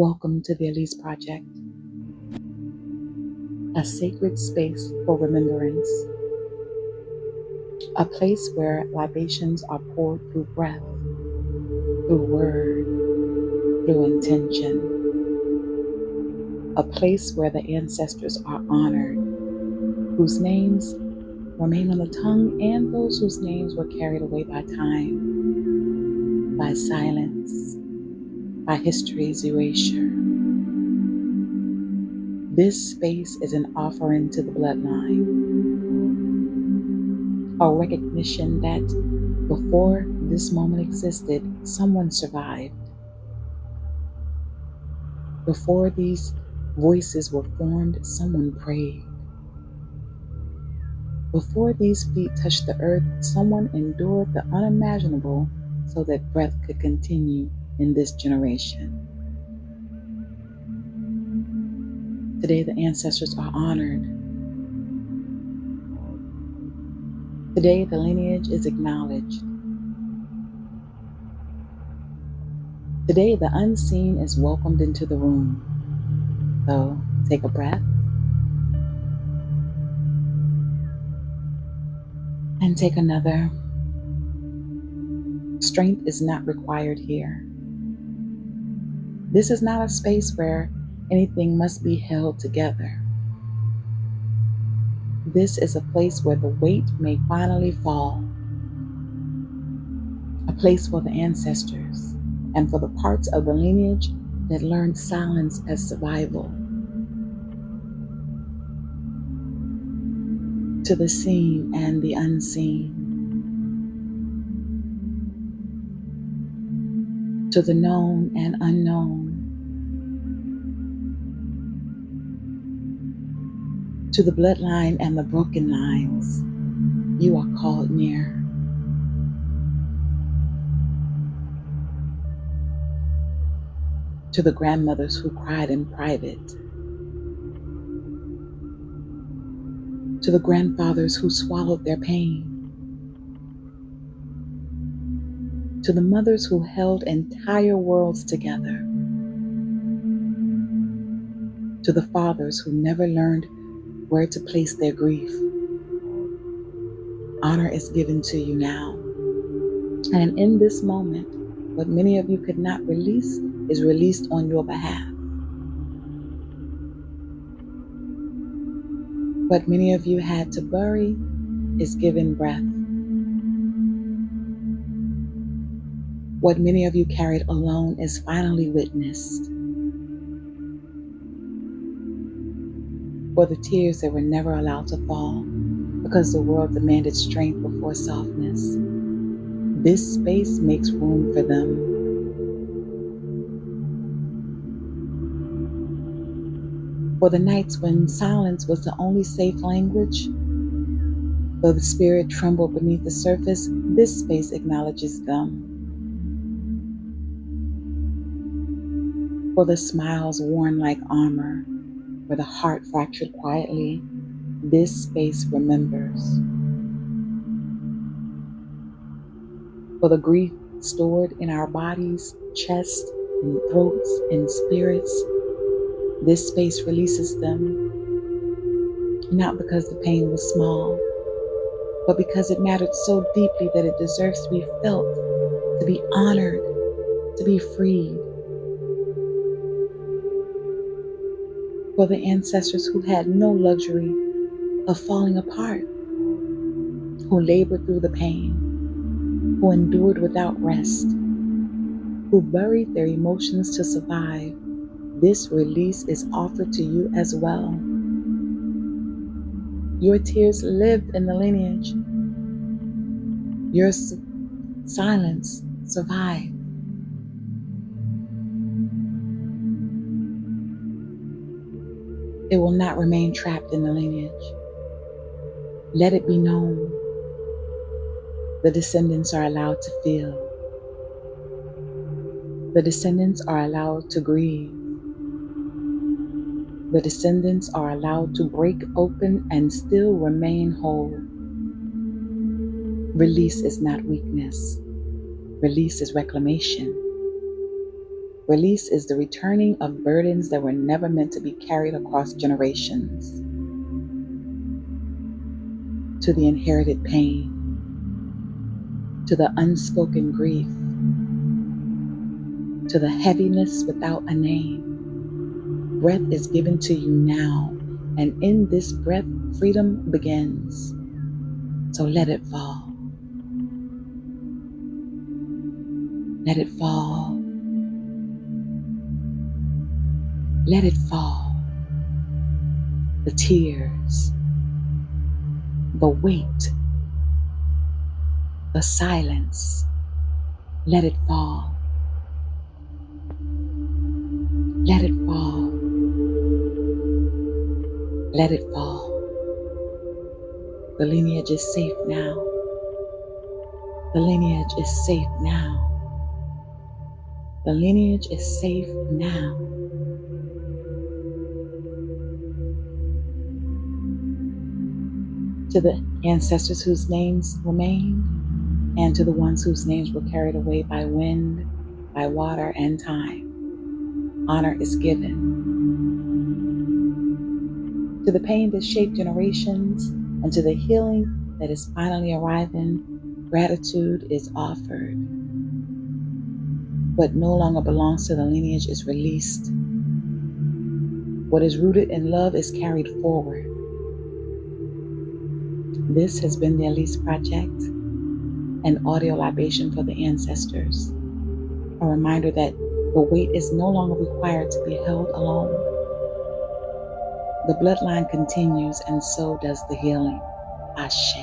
Welcome to the Alease Project, a sacred space for remembrance, a place where libations are poured through breath, through word, through intention, a place where the ancestors are honored, whose names remain on the tongue, and those whose names were carried away by time, by silence, by history's erasure. This space is an offering to the bloodline, a recognition that before this moment existed, someone survived. Before these voices were formed, someone prayed. Before these feet touched the earth, someone endured the unimaginable so that breath could continue in this generation. Today, the ancestors are honored. Today, the lineage is acknowledged. Today, the unseen is welcomed into the room. So, take a breath and take another. Strength is not required here. This is not a space where anything must be held together. This is a place where the weight may finally fall. A place for the ancestors and for the parts of the lineage that learned silence as survival. To the seen and the unseen. To the known and unknown. To the bloodline and the broken lines, you are called near. To the grandmothers who cried in private. To the grandfathers who swallowed their pain. To the mothers who held entire worlds together. To the fathers who never learned where to place their grief. Honor is given to you now. And in this moment, what many of you could not release is released on your behalf. What many of you had to bury is given breath. What many of you carried alone is finally witnessed. For the tears that were never allowed to fall because the world demanded strength before softness, this space makes room for them. For the nights when silence was the only safe language, though the spirit trembled beneath the surface, this space acknowledges them. For the smiles worn like armor, where the heart fractured quietly, this space remembers. For the grief stored in our bodies, chests, and throats, and spirits, this space releases them. Not because the pain was small, but because it mattered so deeply that it deserves to be felt, to be honored, to be freed. For the ancestors who had no luxury of falling apart, who labored through the pain, who endured without rest, who buried their emotions to survive, this release is offered to you as well. Your tears lived in the lineage. Your silence survived. It will not remain trapped in the lineage. Let it be known. The descendants are allowed to feel. The descendants are allowed to grieve. The descendants are allowed to break open and still remain whole. Release is not weakness. Release is reclamation. Release is the returning of burdens that were never meant to be carried across generations, to the inherited pain, to the unspoken grief, to the heaviness without a name. Breath is given to you now, and in this breath, freedom begins. So let it fall. Let it fall. Let it fall. The tears, the weight, the silence. Let it fall. Let it fall. Let it fall. The lineage is safe now. The lineage is safe now. The lineage is safe now. To the ancestors whose names remain, and to the ones whose names were carried away by wind, by water, and time, honor is given. To the pain that shaped generations, and to the healing that is finally arriving, gratitude is offered. What no longer belongs to the lineage is released. What is rooted in love is carried forward. This has been the Alease Project, an audio libation for the ancestors. A reminder that the weight is no longer required to be held alone. The bloodline continues, and so does the healing. Ashe.